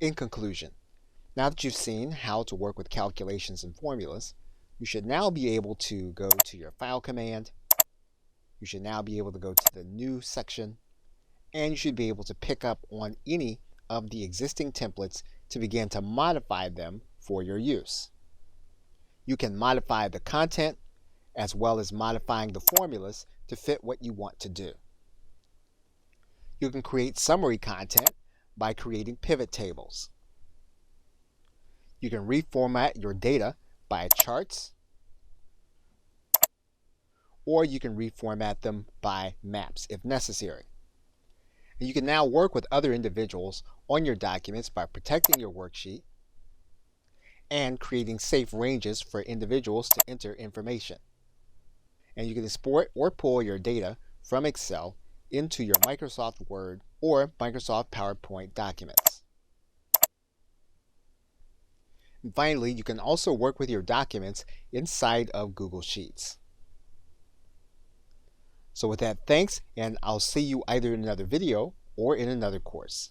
In conclusion, now that you've seen how to work with calculations and formulas, you should now be able to go to your File command. You should now be able to go to the New section, and you should be able to pick up on any of the existing templates to begin to modify them for your use. You can modify the content as well as modifying the formulas to fit what you want to do. You can create summary content by creating pivot tables. You can reformat your data by charts, or you can reformat them by maps if necessary. And you can now work with other individuals on your documents by protecting your worksheet and creating safe ranges for individuals to enter information. And you can export or pull your data from Excel into your Microsoft Word or Microsoft PowerPoint documents. And finally, you can also work with your documents inside of Google Sheets. So with that, thanks, and I'll see you either in another video or in another course.